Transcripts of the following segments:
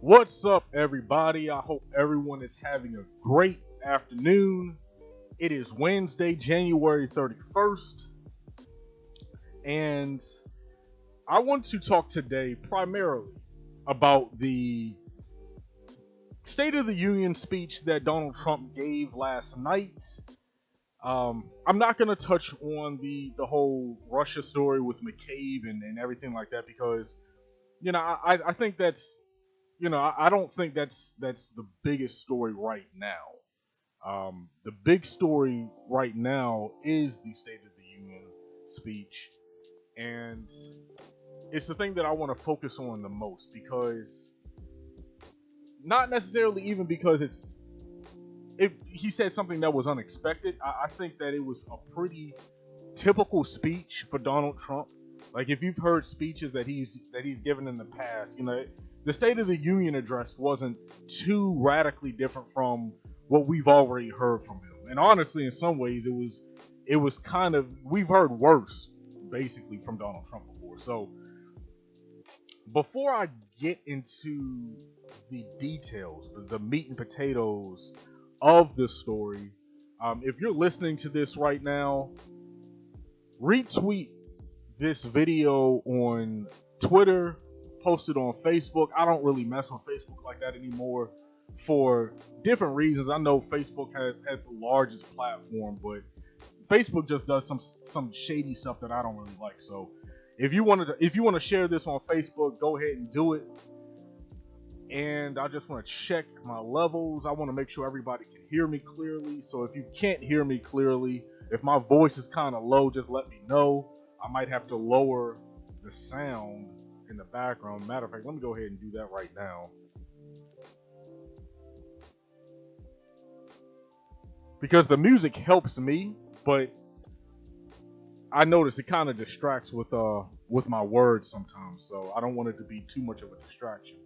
What's up, everybody? I hope everyone is having a great afternoon. It is Wednesday, January 31st, and I want to talk today primarily about the State of the Union speech that Donald Trump gave last night. I'm not going to touch on the whole Russia story with McCabe and everything like that because, I think that's I don't think that's the biggest story right now. The big story right now is the State of the Union speech, and it's the thing that I want to focus on the most because, not necessarily even because he said something that was unexpected. I think that it was a pretty typical speech for Donald Trump. Like, if you've heard speeches that he's given in the past, the State of the Union address wasn't too radically different from what we've already heard from him. And honestly, in some ways, it was kind of, we've heard worse, basically, from Donald Trump before. So, before I get into the details, the meat and potatoes of this story, if you're listening to this right now, retweet this video on Twitter, post it on Facebook. I don't really mess on Facebook like that anymore for different reasons. I know Facebook has the largest platform, but Facebook just does some shady stuff that I don't really like. So if you want to share this on Facebook, go ahead and do it. And I just want to check my levels. I want to make sure everybody can hear me clearly. So if you can't hear me clearly, if my voice is kind of low, just let me know. I might have to lower the sound in the background. Matter of fact, let me go ahead and do that right now. Because the music helps me, but I notice it kind of distracts with my words sometimes, so I don't want it to be too much of a distraction.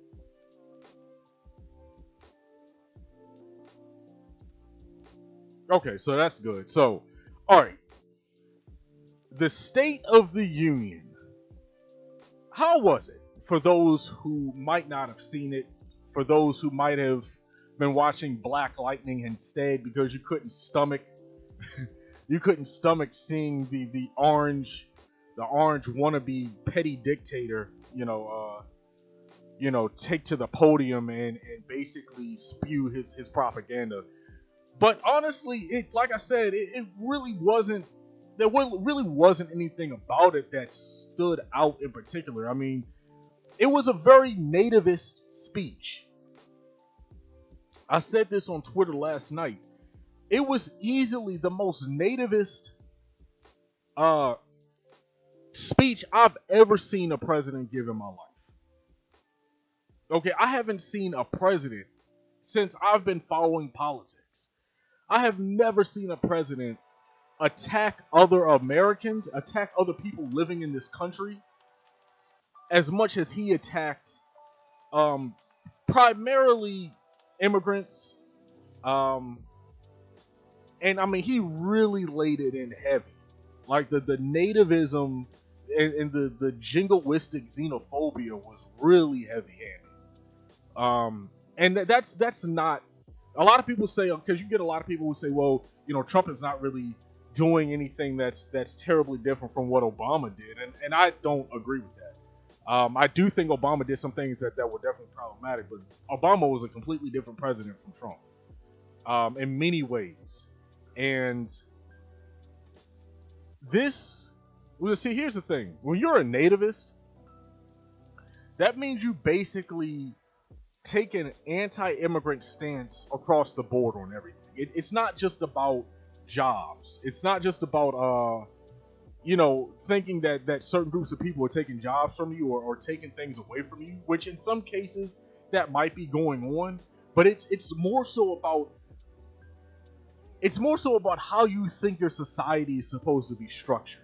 Okay, so that's good. So, all right. The State of the Union. How was it for those who might not have seen it, for those who might have been watching Black Lightning instead because you couldn't stomach seeing the orange wannabe petty dictator, take to the podium and basically spew his propaganda. But honestly, like I said, it really wasn't. There really wasn't anything about it that stood out in particular. I mean, it was a very nativist speech. I said this on Twitter last night. It was easily the most nativist speech I've ever seen a president give in my life. Okay, I haven't seen a president since I've been following politics. I have never seen a president attack other Americans, attack other people living in this country as much as he attacked primarily immigrants. And I mean, he really laid it in heavy. Like the nativism and the jingoistic xenophobia was really heavy-handed. And that's not A lot of people say, because you get a lot of people who say, well, Trump is not really doing anything that's terribly different from what Obama did, and I don't agree with that. I do think Obama did some things that were definitely problematic, but Obama was a completely different president from Trump in many ways. And here's the thing. When you're a nativist, that means you basically take an anti-immigrant stance across the board on everything. It's not just about jobs. It's not just about thinking that certain groups of people are taking jobs from you or taking things away from you, which in some cases that might be going on, but it's more so about how you think your society is supposed to be structured.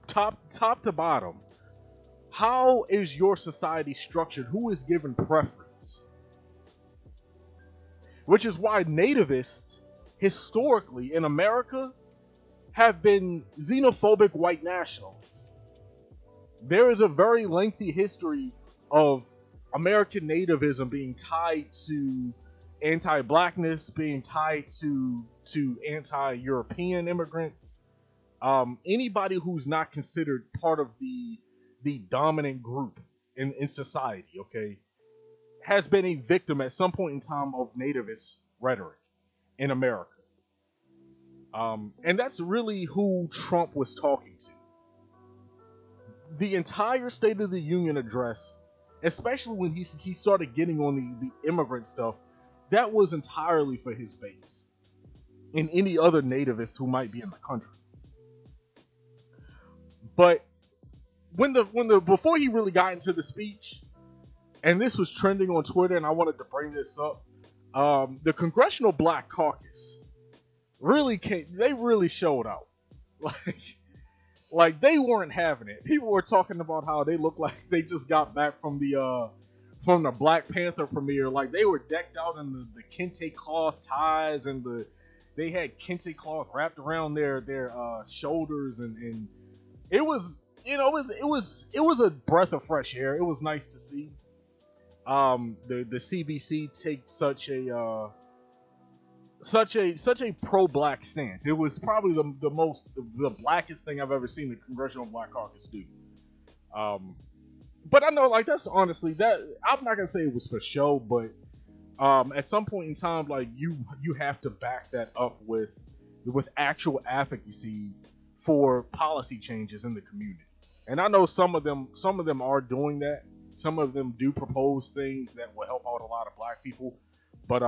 Top to bottom, how is your society structured? Who is given preference? Which is why nativists historically in America have been xenophobic white nationalists. There is a very lengthy history of American nativism being tied to anti-blackness, being tied to anti-European immigrants. Anybody who's not considered part of the dominant group in society, okay, has been a victim at some point in time of nativist rhetoric in America. And that's really who Trump was talking to. The entire State of the Union address, especially when he started getting on the immigrant stuff, that was entirely for his base and any other nativists who might be in the country. But before he really got into the speech, and this was trending on Twitter, and I wanted to bring this up, the Congressional Black Caucus really showed out. Like they weren't having it. People were talking about how they looked like they just got back from the Black Panther premiere. Like they were decked out in the kente cloth ties, and they had kente cloth wrapped around their shoulders, and it was a breath of fresh air. It was nice to see the CBC take such a pro-black stance. It was probably the blackest thing I've ever seen the Congressional Black Caucus do. But I know, like, that's honestly, that I'm not gonna say it was for show, but at some point in time, like, you have to back that up with actual advocacy for policy changes in the community. And I know some of them are doing that. Some of them do propose things that will help out a lot of black people. But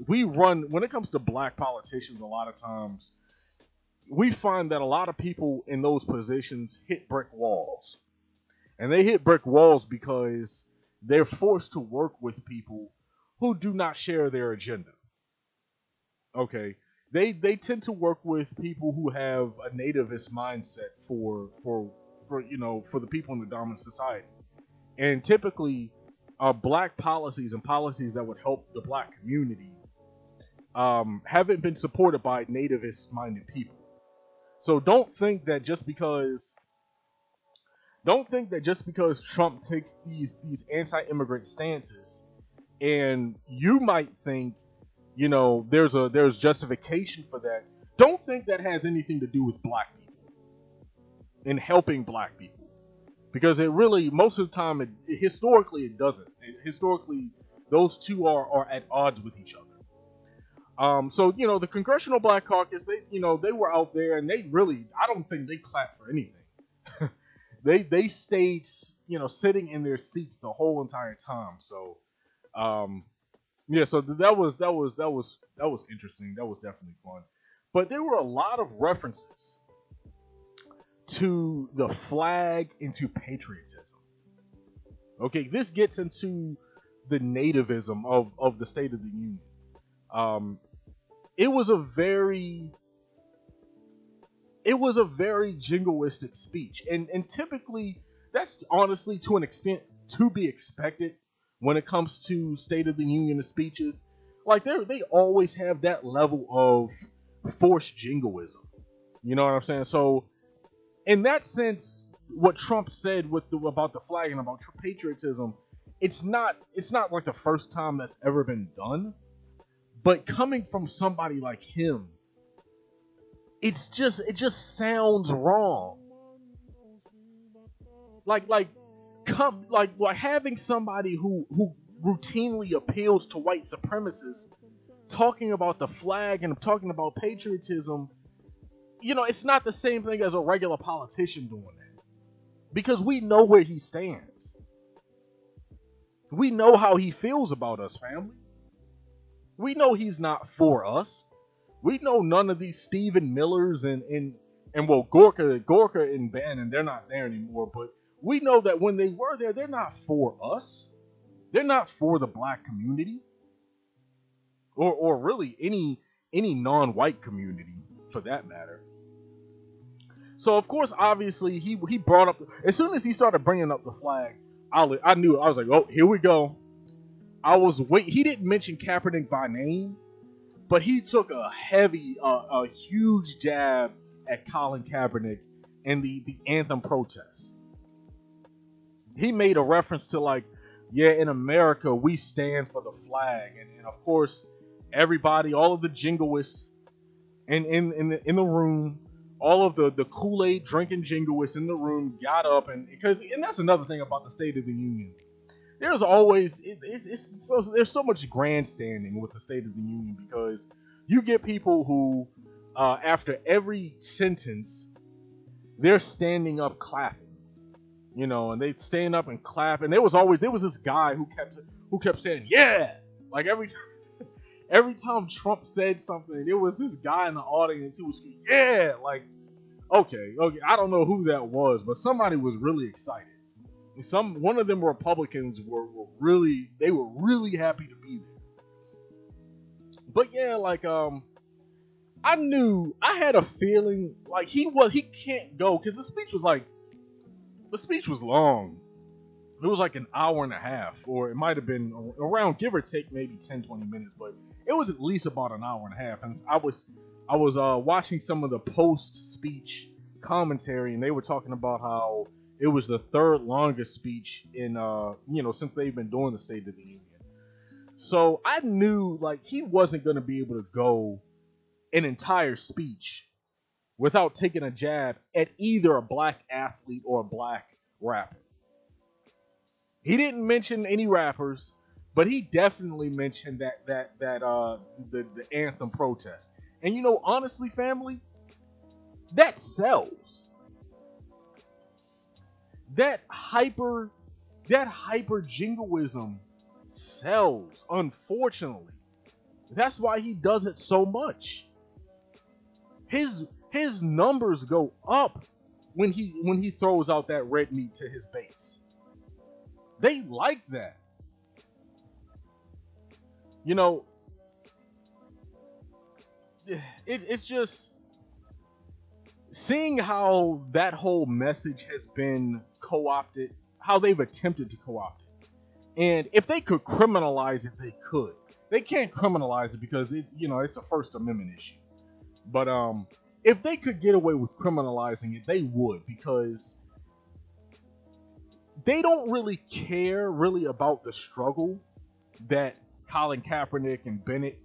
when it comes to black politicians, a lot of times we find that a lot of people in those positions hit brick walls. And they hit brick walls because they're forced to work with people who do not share their agenda. Okay. They tend to work with people who have a nativist mindset for the people in the dominant society. And typically, black policies and policies that would help the black community haven't been supported by nativist-minded people. So don't think that just because Trump takes these anti-immigrant stances, and you might think, there's justification for that. Don't think that has anything to do with black people and helping black people, because it really, most of the time, historically it doesn't. Historically, those two are at odds with each other. So the Congressional Black Caucus, they were out there, and they really, I don't think they clapped for anything. They stayed, sitting in their seats the whole entire time. So, so that was interesting. That was definitely fun. But there were a lot of references to the flag and to patriotism. Okay, this gets into the nativism of the State of the Union. It was a very jingoistic speech, and typically that's honestly, to an extent, to be expected when it comes to State of the Union speeches. Like they always have that level of forced jingoism. You know what I'm saying? So in that sense, what Trump said about the flag and about patriotism, it's not like the first time that's ever been done. But coming from somebody like him, it just sounds wrong. Like having somebody who routinely appeals to white supremacists talking about the flag and talking about patriotism, it's not the same thing as a regular politician doing that. Because we know where he stands. We know how he feels about us, family. We know he's not for us. We know none of these Stephen Millers and well, Gorka and Bannon, they're not there anymore, but we know that when they were there, they're not for us. They're not for the black community. Or really any non-white community for that matter. So of course, obviously, he brought up, as soon as he started bringing up the flag, I knew, I was like, oh, here we go. He didn't mention Kaepernick by name, but he took a huge jab at Colin Kaepernick and the anthem protests. He made a reference to like, yeah, in America, we stand for the flag. And of course, everybody, all of the jingoists in the room, all of the Kool-Aid drinking jingoists in the room got up. And that's another thing about the State of the Union. There's always, there's so much grandstanding with the State of the Union, because you get people who, after every sentence, they're standing up clapping. And they stand up and clap. And there was this guy who kept saying, yeah, like every time Trump said something, there was this guy in the audience who was screaming, yeah, like, okay, I don't know who that was, but somebody was really excited. One of them Republicans were really happy to be there. But yeah, like, I had a feeling like he can't go, because the speech was long. It was like an hour and a half, or it might have been around, give or take, maybe 10-20 minutes, but it was at least about an hour and a half. And I was watching some of the post-speech commentary, and they were talking about how it was the third longest speech in since they've been doing the State of the Union. So I knew like he wasn't going to be able to go an entire speech without taking a jab at either a black athlete or a black rapper. He didn't mention any rappers, but he definitely mentioned the anthem protest. And honestly, family, that sells. That hyper jingoism sells, unfortunately. That's why he does it so much. His numbers go up when he throws out that red meat to his base. They like that. It's just seeing how that whole message has been co-opted, how they've attempted to co-opt it. And if they could criminalize it, they could. They can't criminalize it because it's a First Amendment issue. But if they could get away with criminalizing it, they would, because they don't really care about the struggle that Colin Kaepernick and Bennett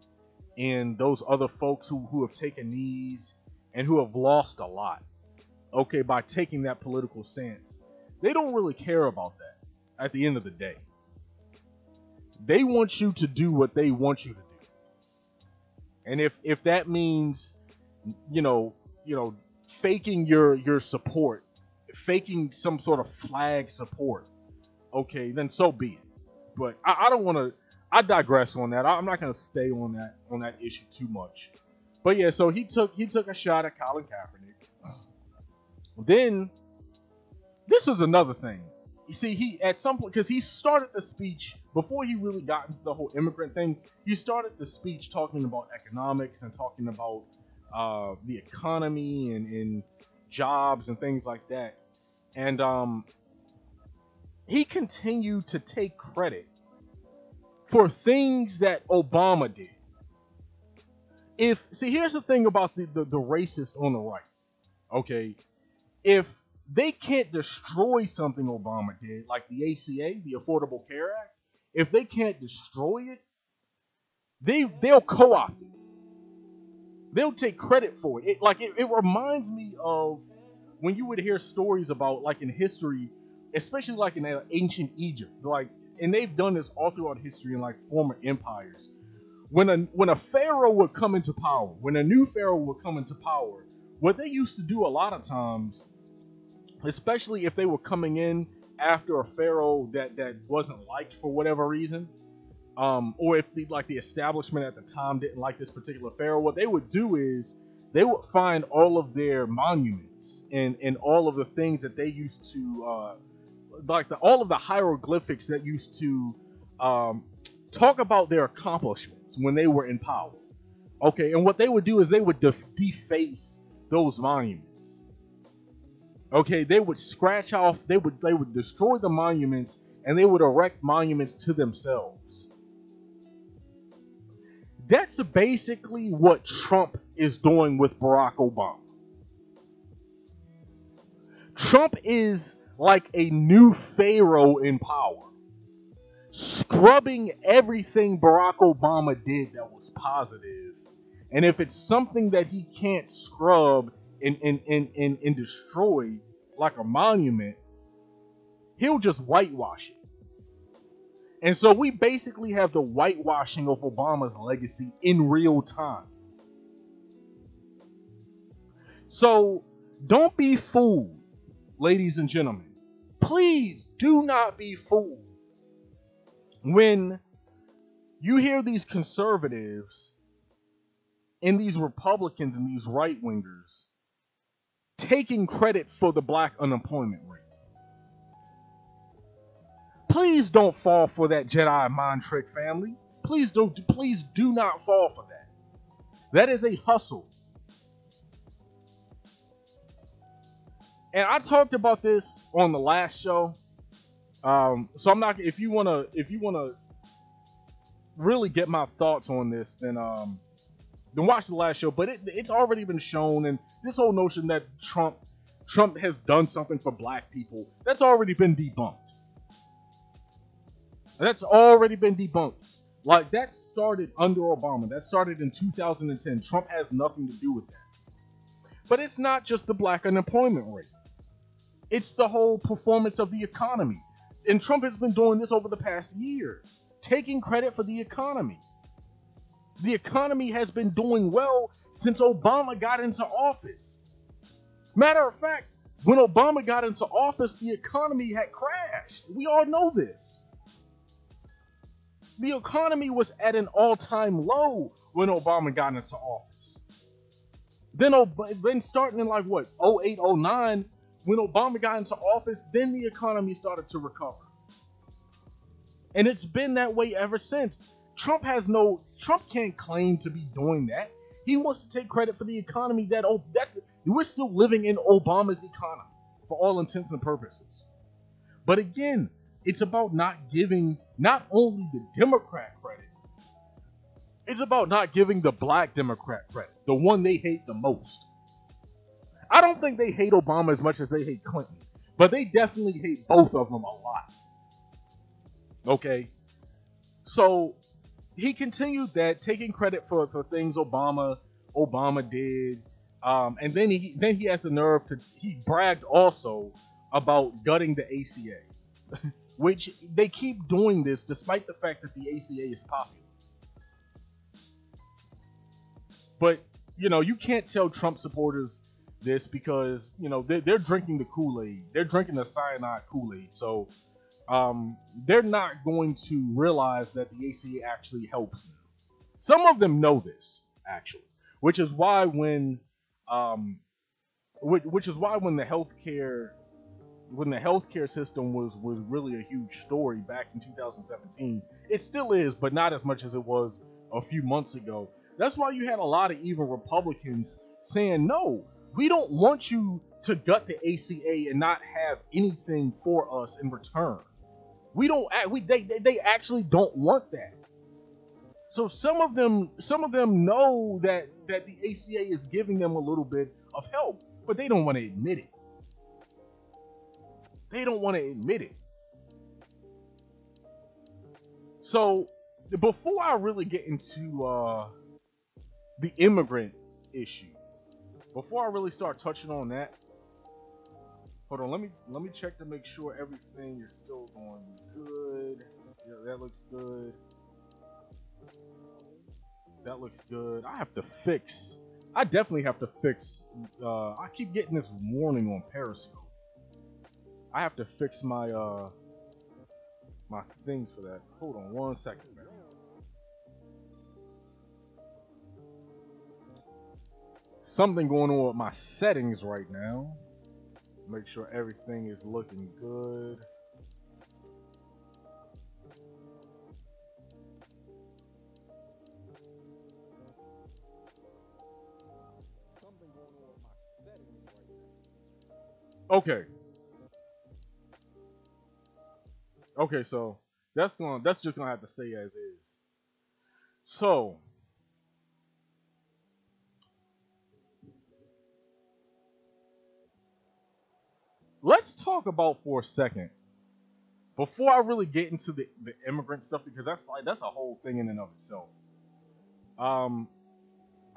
and those other folks who have taken knees and who have lost a lot, by taking that political stance. They don't really care about that at the end of the day. They want you to do what they want you to do. And if that means, faking your support, faking some sort of flag support, then so be it. But I don't want to, I digress on that. I'm not going to stay on that issue too much. But yeah, so he took a shot at Colin Kaepernick. Then this was another thing. You see, he at some point, because he started the speech before he really got into the whole immigrant thing. He started the speech talking about economics and talking about the economy and jobs and things like that. And he continued to take credit for things that Obama did. Here's the thing about the racist on the right. Okay, if they can't destroy something Obama did, like the ACA, the Affordable Care Act. If they can't destroy it, they'll co-opt it. They'll take credit for it. It reminds me of when you would hear stories about, like, in history, especially like in ancient Egypt, like, and they've done this all throughout history in like former empires. When a pharaoh would come into power, when a new pharaoh would come into power, what they used to do a lot of times, especially if they were coming in after a pharaoh that wasn't liked for whatever reason, or if the establishment at the time didn't like this particular pharaoh, what they would do is they would find all of their monuments and all of the things that they used to all of the hieroglyphics that used to talk about their accomplishments when they were in power. Okay, and what they would do is they would deface those monuments. Okay, they would scratch off, they would destroy the monuments, and they would erect monuments to themselves. That's basically what Trump is doing with Barack Obama. Trump is like a new pharaoh in power, scrubbing everything Barack Obama did that was positive. And if it's something that he can't scrub and destroy, like a monument, he'll just whitewash it. And so we basically have the whitewashing of Obama's legacy in real time. So don't be fooled, ladies and gentlemen. Please do not be fooled when you hear these conservatives and these Republicans and these right-wingers taking credit for the black unemployment rate. Please don't fall for that Jedi mind trick, family. Please do not fall for that. That is a hustle. And I talked about this on the last show. So I'm not, if you wanna really get my thoughts on this, then watch the last show. But it's already been shown, and this whole notion that Trump has done something for black people, that's already been debunked. That's already been debunked. Like, that started under Obama. That started in 2010. Trump has nothing to do with that. But it's not just the black unemployment rate. It's the whole performance of the economy. And Trump has been doing this over the past year, taking credit for the economy. The economy has been doing well since Obama got into office. Matter of fact, when Obama got into office, the economy had crashed. We all know this. The economy was at an all-time low when Obama got into office. Then starting in like what, 08, 09, when Obama got into office, then the economy started to recover. And it's been that way ever since. Trump can't claim to be doing that. He wants to take credit for the economy we're still living in Obama's economy for all intents and purposes. But again, it's about not giving not only the Democrat credit, it's about not giving the black Democrat credit, the one they hate the most. I don't think they hate Obama as much as they hate Clinton, but they definitely hate both of them a lot. Okay? So he continued that, taking credit for things Obama did, and then he has the nerve he bragged also about gutting the ACA. Which they keep doing this despite the fact that the ACA is popular. But, you can't tell Trump supporters this because, they're drinking the Kool-Aid. They're drinking the cyanide Kool-Aid. So they're not going to realize that the ACA actually helps them. Some of them know this, actually. Which is why when the healthcare system was really a huge story back in 2017. It still is, but not as much as it was a few months ago. That's why you had a lot of even Republicans saying, no, we don't want you to gut the ACA and not have anything for us in return. They actually don't want that. So some of them know that the ACA is giving them a little bit of help, but they don't want to admit it. They don't want to admit it. So before I really get into the immigrant issue, before I really start touching on that, hold on, let me check to make sure everything is still going good. Yeah, that looks good. That looks good. I definitely have to fix, I keep getting this warning on Periscope. I have to fix my my things for that. Hold on one second, man. Something going on with my settings right now. Make sure everything is looking good. Something going on with my settings right now. Okay. Okay, so that's just gonna have to stay as is. So let's talk about for a second before I really get into the immigrant stuff, because that's a whole thing in and of itself. I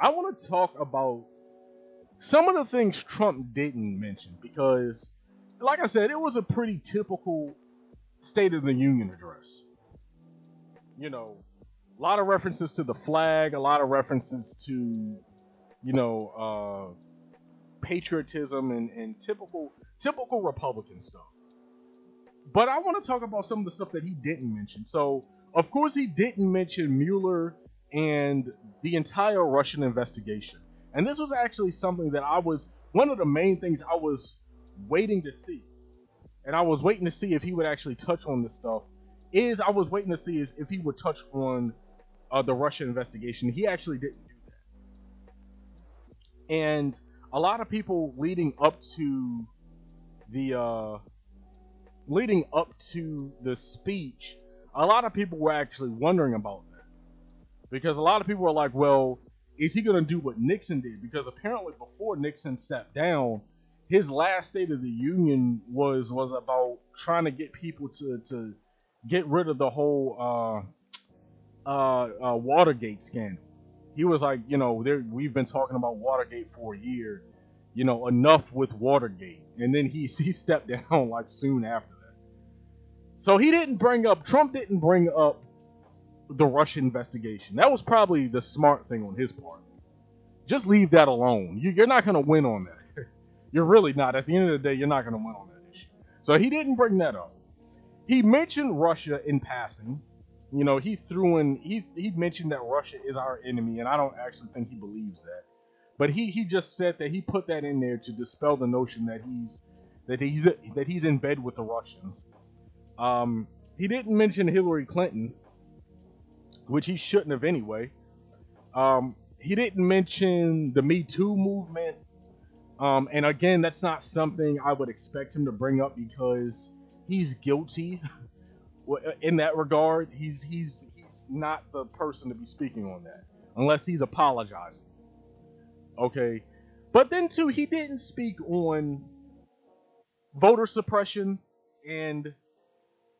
want to talk about some of the things Trump didn't mention, because, like I said, it was a pretty typical State of the Union address. You know, a lot of references to the flag, a lot of references to, patriotism and typical Republican stuff. But I want to talk about some of the stuff that he didn't mention. So, of course, he didn't mention Mueller and the entire Russian investigation. And this was actually something that one of the main things I was waiting to see. And I was waiting to see if he would actually touch on this stuff. I was waiting to see if he would touch on the Russian investigation. He actually didn't do that. And a lot of people leading up to the speech, a lot of people were actually wondering about that, because a lot of people were like, well, is he going to do what Nixon did? Because apparently before Nixon stepped down, his last State of the Union was about trying to get people to get rid of the whole Watergate scandal. He was like, we've been talking about Watergate for a year, enough with Watergate. And then he stepped down like soon after that. So Trump didn't bring up the Russian investigation. That was probably the smart thing on his part. Just leave that alone. You're not going to win on that. You're really not. At the end of the day, you're not going to win on that issue. So he didn't bring that up. He mentioned Russia in passing. He mentioned that Russia is our enemy, and I don't actually think he believes that. But he just said that he put that in there to dispel the notion that he's in bed with the Russians. He didn't mention Hillary Clinton, which he shouldn't have anyway. He didn't mention the Me Too movement. And again, that's not something I would expect him to bring up, because he's guilty in that regard. He's not the person to be speaking on that unless he's apologizing. Okay. But then too, he didn't speak on voter suppression and,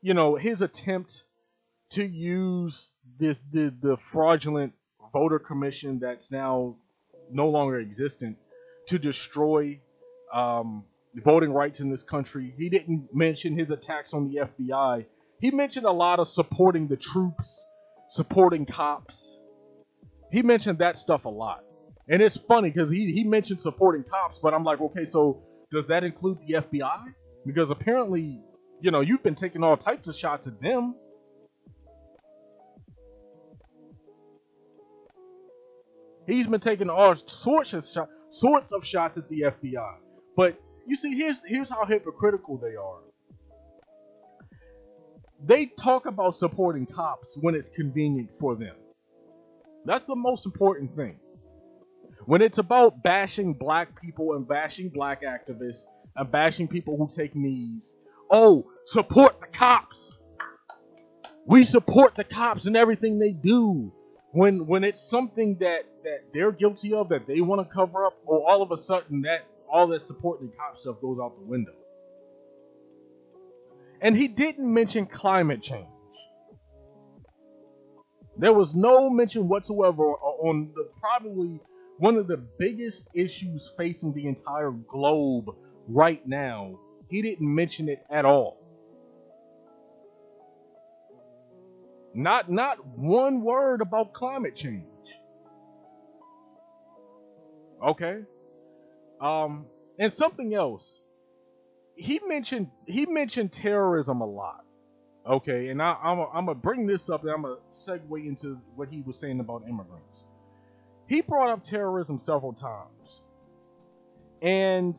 his attempt to use the fraudulent voter commission that's now no longer existent to destroy voting rights in this country. He didn't mention his attacks on the FBI. He mentioned a lot of supporting the troops, supporting cops. He mentioned that stuff a lot. And it's funny because he mentioned supporting cops, but I'm like, okay, so does that include the FBI? Because apparently, you've been taking all types of shots at them. He's been taking all sorts of shots at the FBI. But you see, here's how hypocritical they are. They talk about supporting cops when it's convenient for them. That's the most important thing. When it's about bashing black people and bashing black activists and bashing people who take knees, oh, support the cops. We support the cops and everything they do. When it's something that they're guilty of, that they want to cover up, or all of a sudden all that supporting the cop stuff goes out the window. And he didn't mention climate change. There was no mention whatsoever on the probably one of the biggest issues facing the entire globe right now. He didn't mention it at all. Not one word about climate change. Okay. And something else. He mentioned terrorism a lot. Okay, and I'm gonna bring this up and I'm gonna segue into what he was saying about immigrants. He brought up terrorism several times, and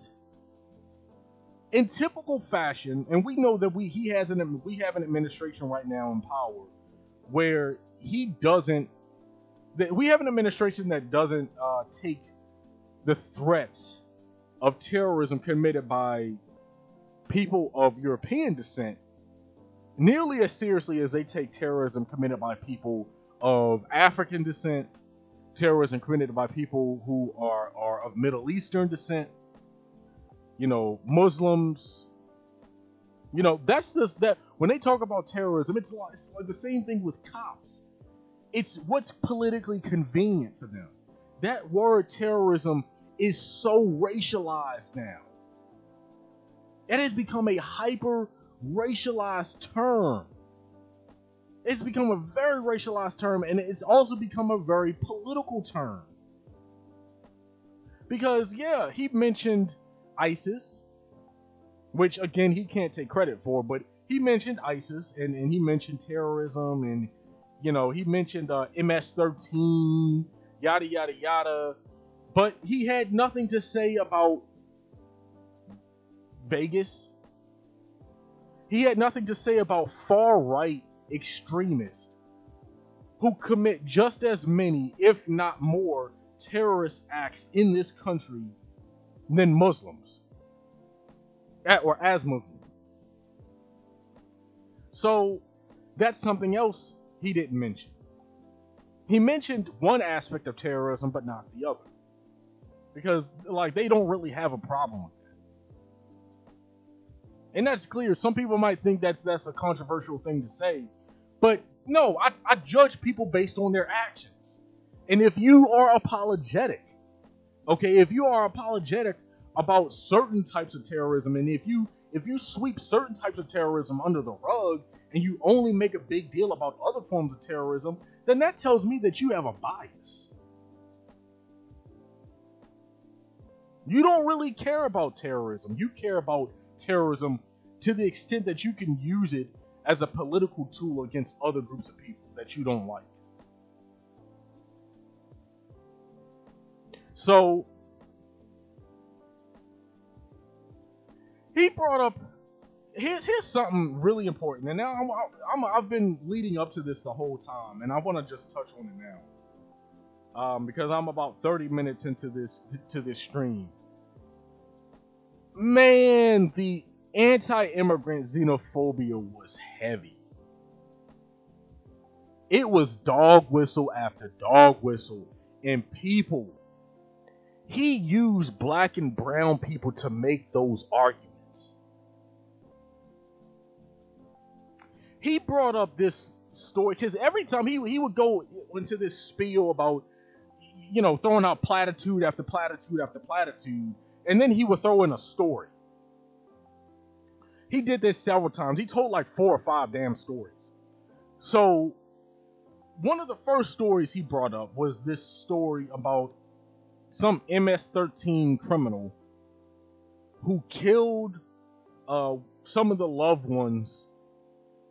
in typical fashion, and we know that we have an administration right now in power where we have an administration that doesn't take the threats of terrorism committed by people of European descent nearly as seriously as they take terrorism committed by people of African descent, terrorism committed by people who are of Middle Eastern descent, Muslims. That's that when they talk about terrorism, it's like the same thing with cops. It's what's politically convenient for them. That word terrorism is so racialized now. It has become a hyper racialized term. It's become a very racialized term, and it's also become a very political term. Because he mentioned ISIS, which again he can't take credit for, but he mentioned ISIS and he mentioned terrorism, and he mentioned MS-13, yada yada yada, but he had nothing to say about Vegas. He had nothing to say about far-right extremists who commit just as many, if not more, terrorist acts in this country than Muslims, or as Muslims. So that's something else he didn't mention. He mentioned one aspect of terrorism, but not the other, because they don't really have a problem with that. And that's clear. Some people might think that's a controversial thing to say, but no, I judge people based on their actions. And if you are apologetic, if you are apologetic about certain types of terrorism, and if you sweep certain types of terrorism under the rug, and you only make a big deal about other forms of terrorism, then that tells me that you have a bias. You don't really care about terrorism. You care about terrorism to the extent that you can use it as a political tool against other groups of people that you don't like. So he brought up, here's something really important, and now I've been leading up to this the whole time, and I want to just touch on it now, because I'm about 30 minutes into this stream. Man, the anti-immigrant xenophobia was heavy. It was dog whistle after dog whistle, and he used black and brown people to make those arguments. He brought up this story because every time he would go into this spiel about, throwing out platitude after platitude after platitude, and then he would throw in a story. He did this several times. He told like 4 or 5 damn stories. So one of the first stories he brought up was this story about some MS-13 criminal who killed some of the loved ones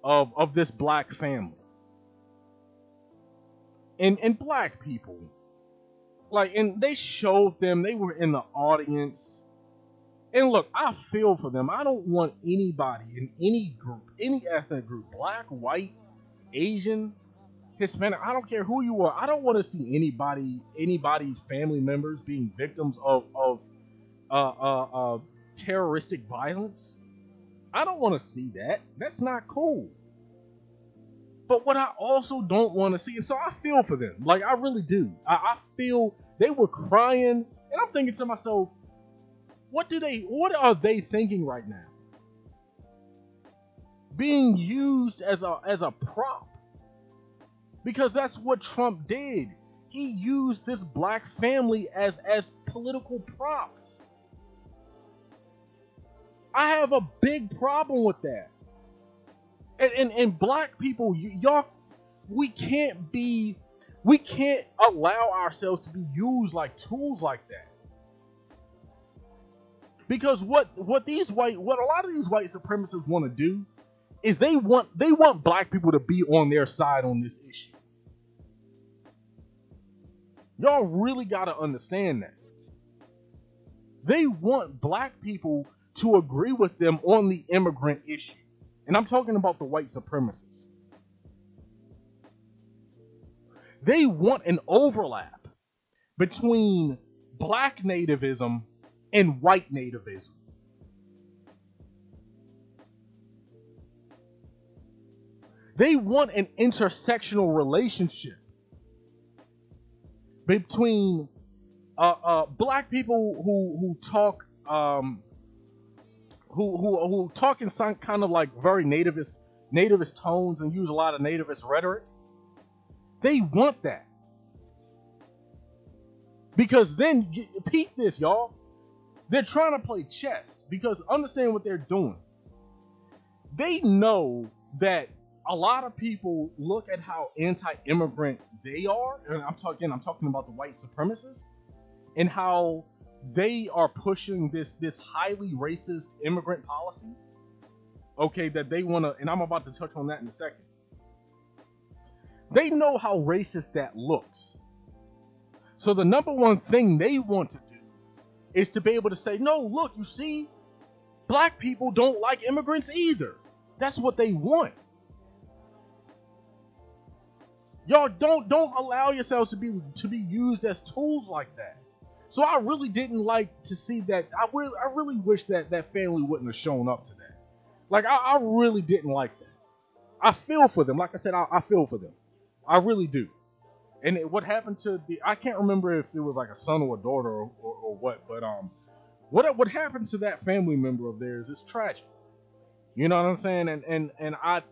of this black family. And black people. And they showed them, they were in the audience. And look, I feel for them. I don't want anybody in any group, any ethnic group, black, white, Asian, Hispanic, I don't care who you are. I don't want to see anybody's family members being victims of terroristic violence. I don't want to see that. That's not cool. But what I also don't want to see, and so I feel for them. I really do. I feel they were crying, and I'm thinking to myself, what are they thinking right now? being used as a prop, because that's what Trump did. He used this black family as political props. I have a big problem with that. And black people, y'all, we can't allow ourselves to be used like tools like that. Because what a lot of these white supremacists want to do is they want black people to be on their side on this issue. Y'all really got to understand that. They want black people to agree with them on the immigrant issue. And I'm talking about the white supremacists. They want an overlap between black nativism and white nativism. They want an intersectional relationship between black people who talk who talk in some kind of like very nativist tones and use a lot of nativist rhetoric. They want that. Because then, peep this, y'all. They're trying to play chess, because understand what they're doing. They know that a lot of people look at how anti-immigrant they are, and I'm talking about the white supremacists, and how they are pushing this highly racist immigrant policy. Okay, that they want to, and I'm about to touch on that in a second. They know how racist that looks. So the number one thing they want to do is to be able to say, no, look, you see, black people don't like immigrants either. That's what they want. Y'all don't allow yourselves to be used as tools like that. So I really didn't like to see that. I really wish that family wouldn't have shown up to that. Like, I really didn't like that. I feel for them. Like I said, I feel for them. I really do. And what happened to I can't remember if it was like a son or a daughter or what, but what happened to that family member of theirs is tragic. You know what I'm saying? And I,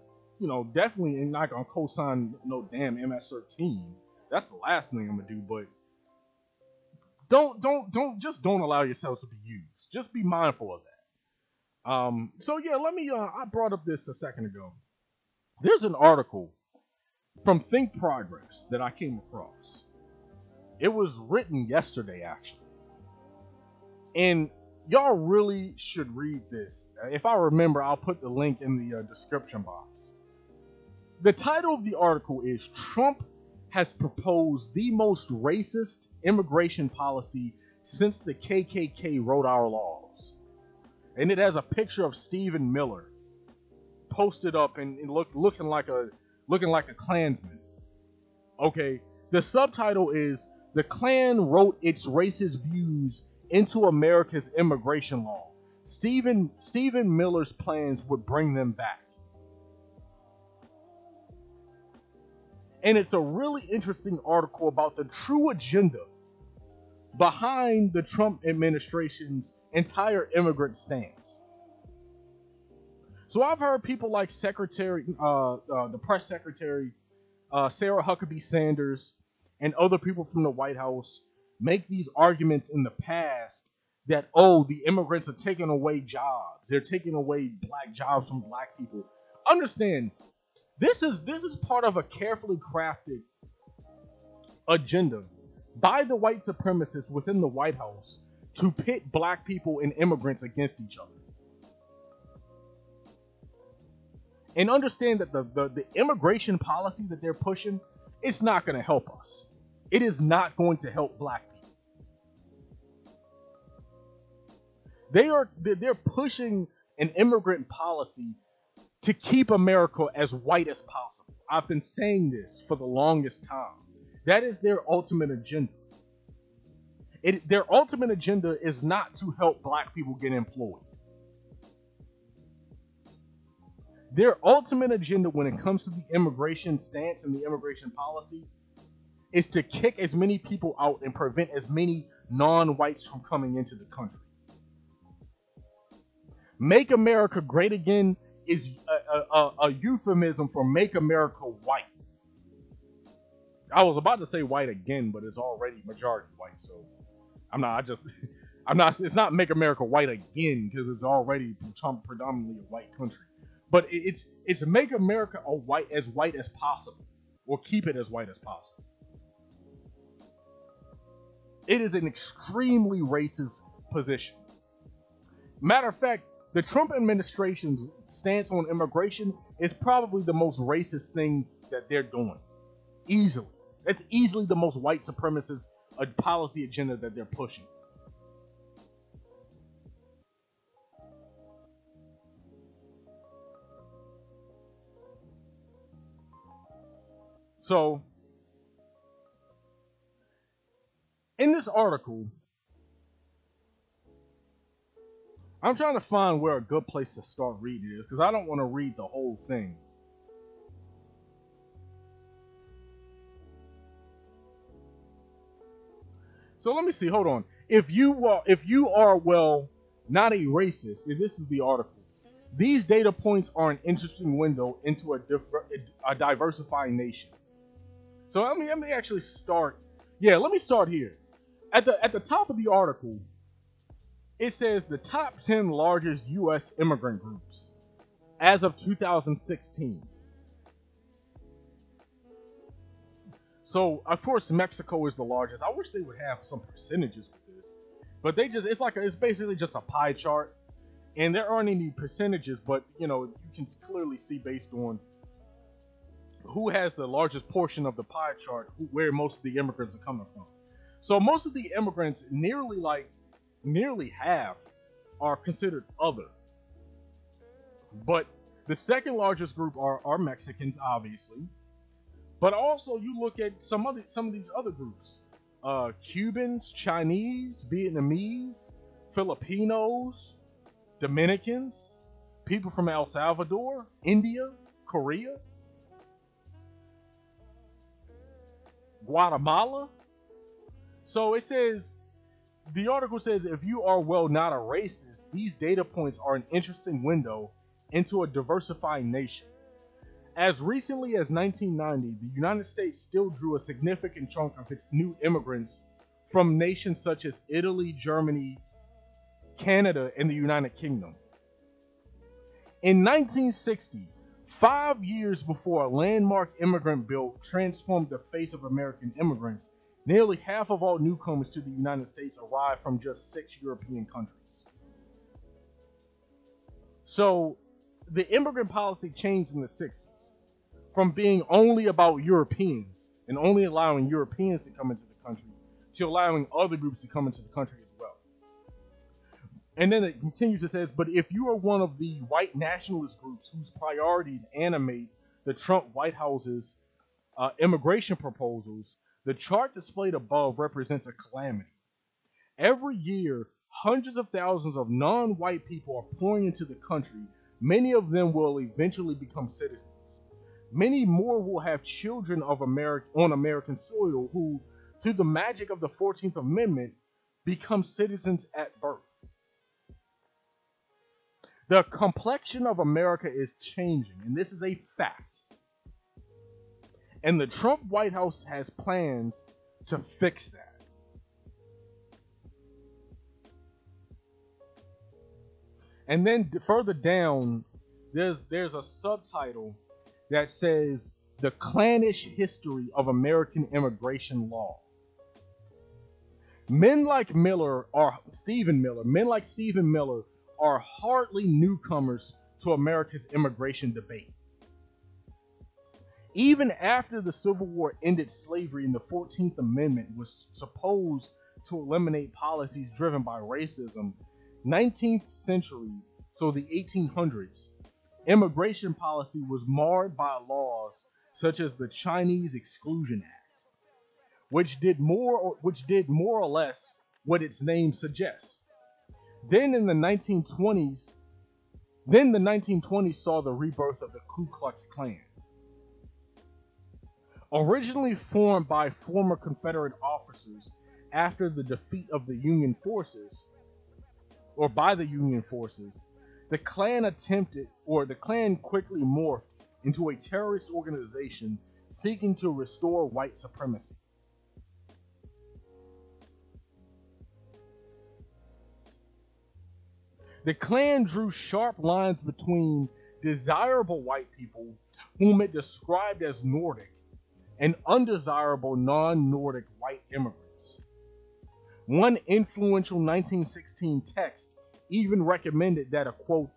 definitely not gonna co-sign no damn MS-13. That's the last thing I'm gonna do. But don't allow yourselves to be used. Just be mindful of that. So yeah, let me. I brought up this a second ago. There's an article from Think Progress that I came across. It was written yesterday, actually. And y'all really should read this. If I remember, I'll put the link in the description box. The title of the article is "Trump has proposed the most racist immigration policy since the KKK wrote our laws." And it has a picture of Stephen Miller posted up and looking like a Klansman. Okay, the subtitle is "The Klan Wrote Its Racist Views into America's Immigration Law. Stephen Miller's plans would bring them back." And it's a really interesting article about the true agenda behind the Trump administration's entire immigrant stance. So I've heard people like the press secretary, Sarah Huckabee Sanders, and other people from the White House make these arguments in the past that, oh, the immigrants are taking away jobs. They're taking away black jobs from black people. Understand, this is part of a carefully crafted agenda by the white supremacists within the White House to pit black people and immigrants against each other. And understand that the immigration policy that they're pushing, it's not going to help us. It is not going to help black people. They're pushing an immigrant policy to keep America as white as possible. I've been saying this for the longest time. That is their ultimate agenda. Their ultimate agenda is not to help black people get employed. Their ultimate agenda when it comes to the immigration stance and the immigration policy is to kick as many people out and prevent as many non-whites from coming into the country. Make America Great Again is a euphemism for "Make America White." I was about to say white again, but it's already majority white, so I'm not. I'm not. It's not "Make America White Again" because it's already predominantly a white country. But it's "Make America as white as possible," or keep it as white as possible. It is an extremely racist position. Matter of fact, the Trump administration's stance on immigration is probably the most racist thing that they're doing. Easily. That's easily the most white supremacist policy agenda that they're pushing. So, in this article, I'm trying to find where a good place to start reading is because I don't want to read the whole thing. So let me see. Hold on. If you are well, not a racist. If this is the article. These data points are an interesting window into a diversifying nation. So let me actually start. Yeah, let me start here. At the top of the article, it says the top 10 largest U.S. immigrant groups as of 2016. So, of course, Mexico is the largest. I wish they would have some percentages with this. But it's basically just a pie chart. And there aren't any percentages, but, you can clearly see based on who has the largest portion of the pie chart, where most of the immigrants are coming from. So, most of the immigrants, nearly half, are considered other. But the second largest group are Mexicans, obviously. But also you look at some of these other groups. Cubans, Chinese, Vietnamese, Filipinos, Dominicans, people from El Salvador, India, Korea, Guatemala. So the article says, if you are not a racist, these data points are an interesting window into a diversifying nation. As recently as 1990, the United States still drew a significant chunk of its new immigrants from nations such as Italy, Germany, Canada, and the United Kingdom. In 1960, 5 years before a landmark immigrant bill transformed the face of American immigrants, nearly half of all newcomers to the United States arrived from just 6 European countries. So, the immigrant policy changed in the 60s from being only about Europeans and only allowing Europeans to come into the country to allowing other groups to come into the country as well. And then it continues, it says, but if you are one of the white nationalist groups whose priorities animate the Trump White House's immigration proposals, the chart displayed above represents a calamity. Every year, hundreds of thousands of non-white people are pouring into the country. Many of them will eventually become citizens. Many more will have children on American soil who, through the magic of the 14th Amendment, become citizens at birth. The complexion of America is changing, and this is a fact. And the Trump White House has plans to fix that. And then further down, there's a subtitle that says the clannish history of American immigration law. Men like Stephen Miller are hardly newcomers to America's immigration debate. Even after the Civil War ended slavery and the 14th Amendment was supposed to eliminate policies driven by racism, 19th century, so the 1800s, immigration policy was marred by laws such as the Chinese Exclusion Act, which did more or less what its name suggests. Then the 1920s saw the rebirth of the Ku Klux Klan. Originally formed by former Confederate officers after the defeat of the Union forces, or by the Union forces, The Klan quickly morphed into a terrorist organization seeking to restore white supremacy. The Klan drew sharp lines between desirable white people, whom it described as Nordic, and undesirable non-Nordic white immigrants. One influential 1916 text even recommended that quote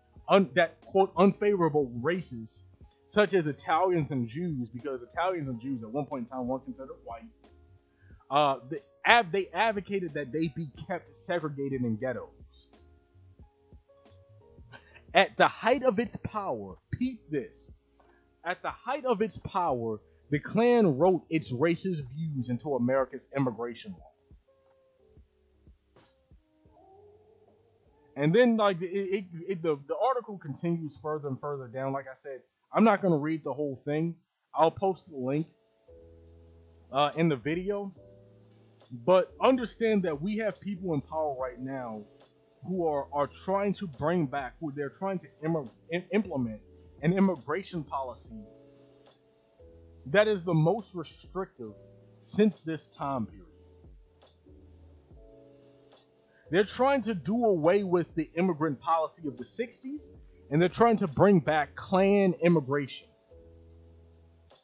unfavorable races such as Italians and Jews, because Italians and Jews at one point in time weren't considered white, they advocated that they be kept segregated in ghettos. At the height of its power, peep this, at the height of its power, the Klan wrote its racist views into America's immigration law. And then, like, the article continues further and further down. Like I said, I'm not going to read the whole thing. I'll post the link in the video. But understand that we have people in power right now who are trying to bring back, who they're trying to implement an immigration policy that is the most restrictive since this time period. They're trying to do away with the immigrant policy of the 60s, and they're trying to bring back Klan immigration.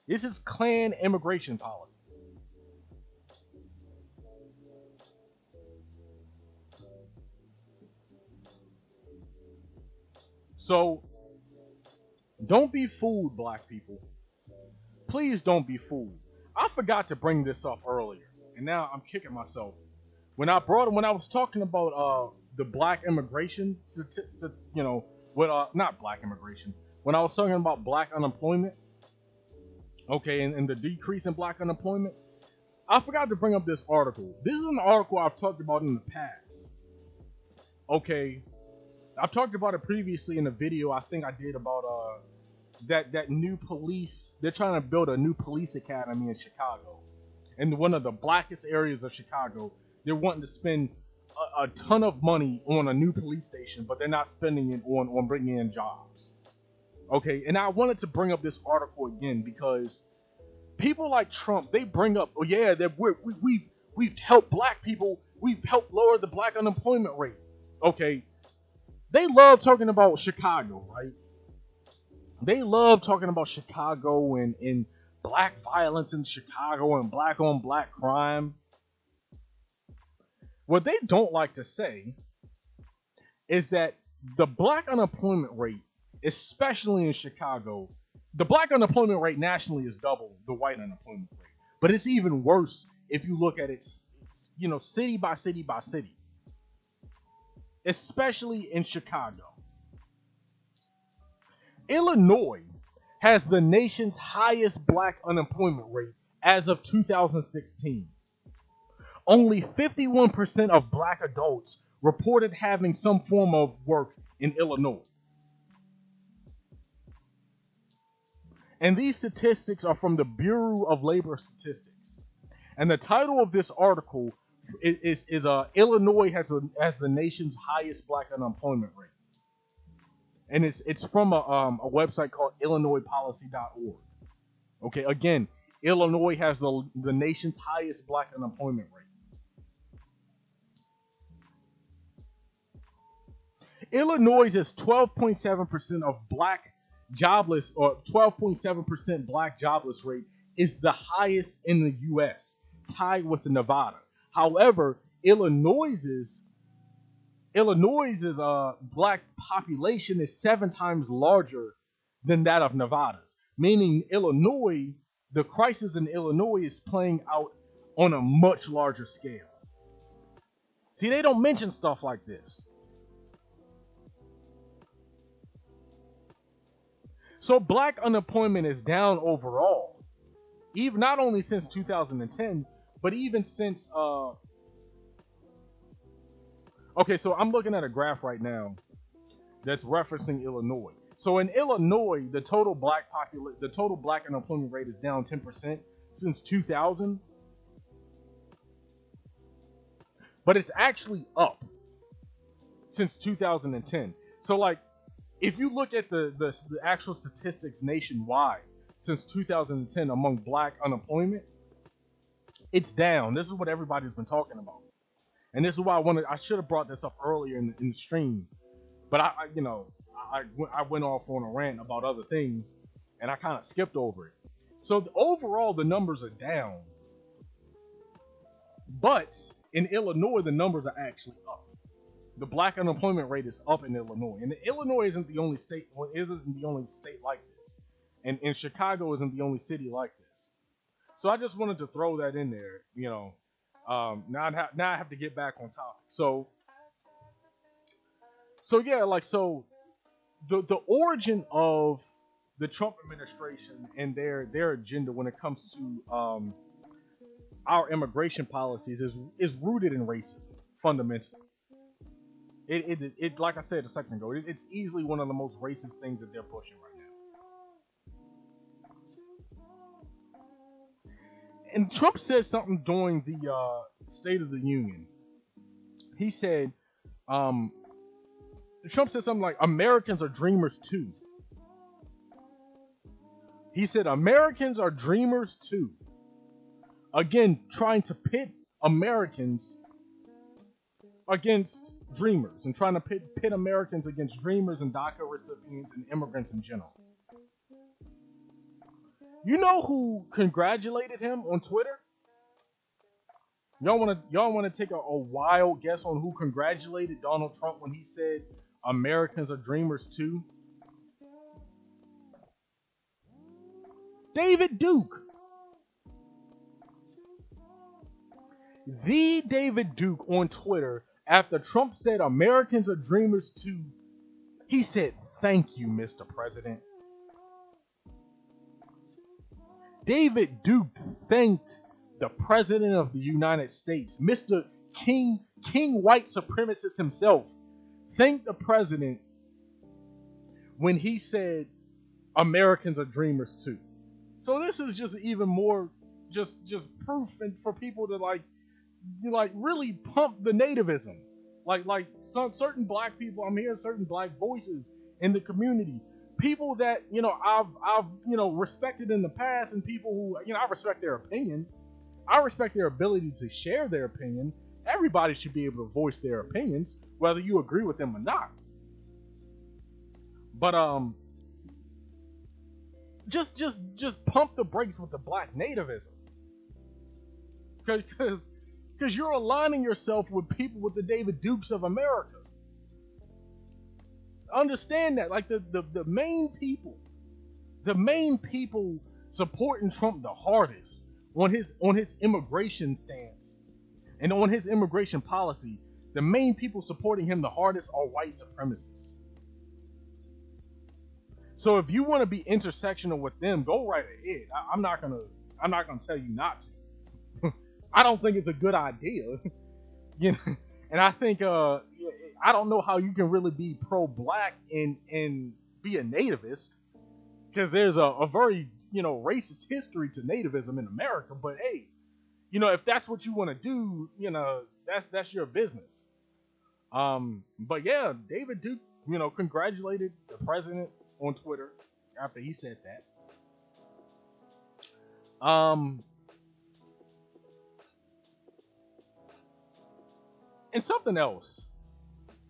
This is Klan immigration policy. So, don't be fooled, black people. Please don't be fooled. I forgot to bring this up earlier, and now I'm kicking myself. When I was talking about the black immigration, not black immigration. When I was talking about black unemployment, okay, and the decrease in black unemployment, I forgot to bring up this article. This is an article I've talked about in the past. Okay, I've talked about it previously in a video I think I did about that new police. They're trying to build a new police academy in Chicago, in one of the blackest areas of Chicago. They're wanting to spend a ton of money on a new police station, but they're not spending it on bringing in jobs. Okay, and I wanted to bring up this article again because people like Trump, they bring up, oh yeah, that we've helped black people, we've helped lower the black unemployment rate. Okay, they love talking about Chicago, right? They love talking about Chicago and black violence in Chicago and black on black crime. What they don't like to say is that the black unemployment rate, especially in Chicago, the black unemployment rate nationally is double the white unemployment rate. But it's even worse if you look at it, city by city by city, especially in Chicago. Illinois has the nation's highest black unemployment rate as of 2016. Only 51% of black adults reported having some form of work in Illinois. And these statistics are from the Bureau of Labor Statistics. And the title of this article is Illinois has the nation's highest black unemployment rate. And it's from a website called IllinoisPolicy.org. Okay, again, Illinois has the nation's highest black unemployment rate. Illinois is 12.7% of black jobless, or 12.7% black jobless rate is the highest in the U.S., tied with Nevada. However, Illinois's black population is 7 times larger than that of Nevada's, meaning Illinois, the crisis in Illinois is playing out on a much larger scale. See, they don't mention stuff like this. So black unemployment is down overall, even not only since 2010, but even since okay, so I'm looking at a graph right now that's referencing Illinois. So in Illinois, the total black unemployment rate is down 10% since 2000, but it's actually up since 2010. So like, if you look at the actual statistics nationwide since 2010 among black unemployment, it's down. This is what everybody's been talking about, and this is why I should have brought this up earlier in the stream, but I went off on a rant about other things, and I kind of skipped over it. So overall, the numbers are down, but in Illinois, the numbers are actually up. The black unemployment rate is up in Illinois, and Illinois isn't the only state. Well, isn't the only state like this, and Chicago isn't the only city like this. So I just wanted to throw that in there. Now I have to get back on topic. So yeah, the origin of the Trump administration and their agenda when it comes to our immigration policies is rooted in racism fundamentally. It like I said a second ago, it's easily one of the most racist things that they're pushing right now. And Trump said something during the State of the Union. He said, Trump said something like, Americans are dreamers too. He said, Americans are dreamers too. Again, trying to pit Americans against dreamers and trying to pit Americans against dreamers and DACA recipients and immigrants in general. You know who congratulated him on Twitter? Y'all want to take a wild guess on who congratulated Donald Trump when he said Americans are dreamers too? David Duke. The David Duke on Twitter, after Trump said Americans are dreamers too, he said, "Thank you, Mr. President." David Duke thanked the President of the United States, Mr. King white supremacist himself, thanked the President when he said Americans are dreamers too. So this is just even more just proof for people to like really pump the nativism. Like some certain black people, I'm hearing certain black voices in the community, people that I've respected in the past, and people who I respect their opinion, I respect their ability to share their opinion. Everybody should be able to voice their opinions, whether you agree with them or not. But just pump the brakes with the black nativism, because you're aligning yourself with people, with the David Dukes of America. Understand that, like the main people supporting Trump the hardest on his immigration stance and on his immigration policy, the main people supporting him the hardest are white supremacists. So if you want to be intersectional with them, go right ahead. I'm not gonna tell you not to. I don't think it's a good idea, And I think I don't know how you can really be pro-black and be a nativist, because there's a very racist history to nativism in America. But hey, if that's what you want to do, that's your business. But yeah, David Duke, congratulated the president on Twitter after he said that. And something else,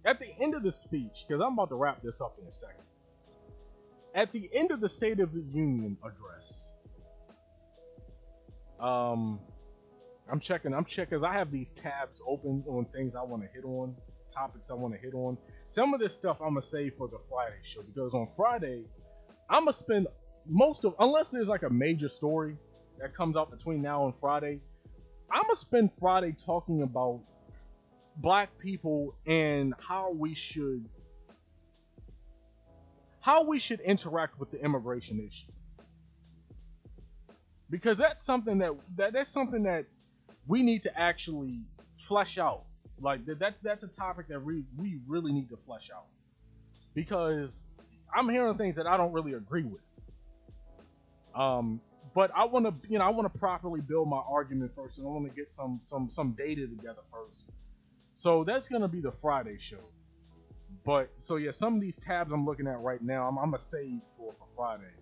at the end of the speech, because I'm about to wrap this up in a second. At the end of the State of the Union address, I'm checking, because I have these tabs open on things I want to hit on, topics I want to hit on. Some of this stuff I'm going to save for the Friday show, because on Friday, I'm going to spend unless there's like a major story that comes out between now and Friday, I'm going to spend Friday talking about black people and how we should interact with the immigration issue, because that's something that we need to actually flesh out. Like that's a topic that we really need to flesh out, because I'm hearing things that I don't really agree with. But I want to properly build my argument first, and I want to get some data together first. So that's going to be the Friday show. But so yeah, some of these tabs I'm looking at right now, I'm gonna save for Friday.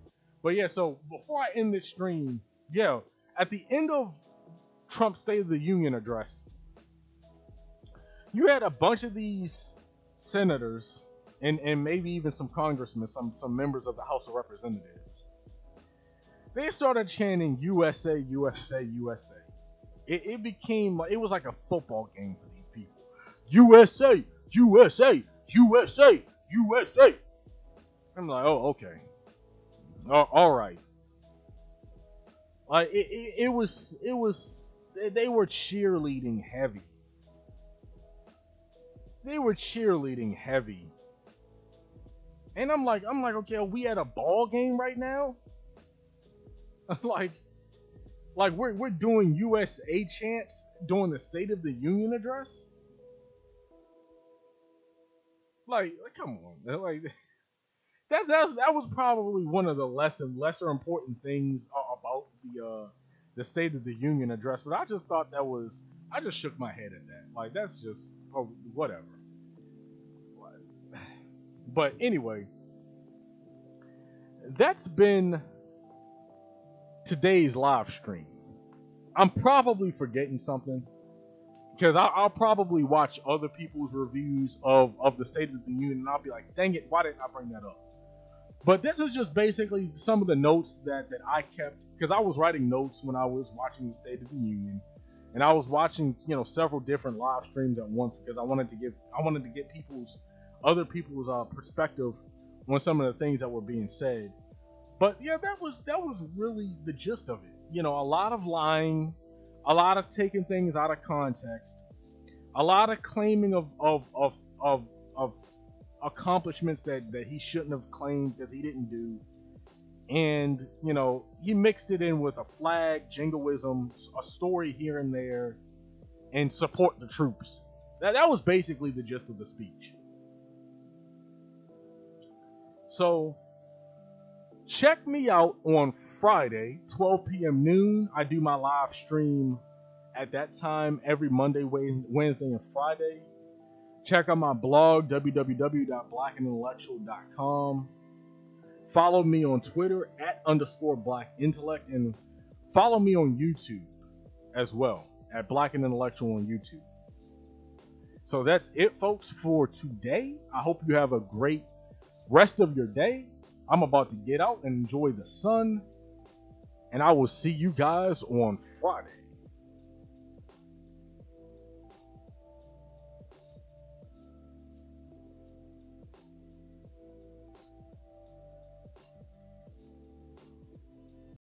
But yeah, so before I end this stream, yeah, at the end of Trump's State of the Union address, you had a bunch of these senators and maybe even some congressmen, some members of the House of Representatives. They started chanting USA, USA, USA. It became, it was like a football game for these people. USA, USA, USA, USA. I'm like, oh, okay. All right. Like it was, they were cheerleading heavy. They were cheerleading heavy. And I'm like, okay, are we at a ball game right now? like we're doing USA chants during the State of the Union address? Like come on. Like that was probably one of the lesser important things about the State of the Union address, but I just thought I just shook my head at that. Like that's just whatever. But anyway, that's been today's live stream. I'm probably forgetting something because I'll probably watch other people's reviews of the State of the Union and I'll be like, dang it, why didn't I bring that up? But this is just basically some of the notes that I kept, because I was writing notes when I was watching the State of the Union, and I was watching several different live streams at once because I wanted to get other people's perspective on some of the things that were being said. But yeah, that was really the gist of it. A lot of lying, a lot of taking things out of context, a lot of claiming of accomplishments that he shouldn't have claimed because he didn't do. And he mixed it in with a flag, jingoism, a story here and there, and support the troops. That was basically the gist of the speech. So check me out on Friday, 12 p.m. noon. I do my live stream at that time every Monday, Wednesday, and Friday. Check out my blog, www.blackandintellectual.com. Follow me on Twitter @_blackintellect, and follow me on YouTube as well at Black and Intellectual on YouTube. So that's it, folks, for today. I hope you have a great rest of your day. I'm about to get out and enjoy the sun, and I will see you guys on Friday.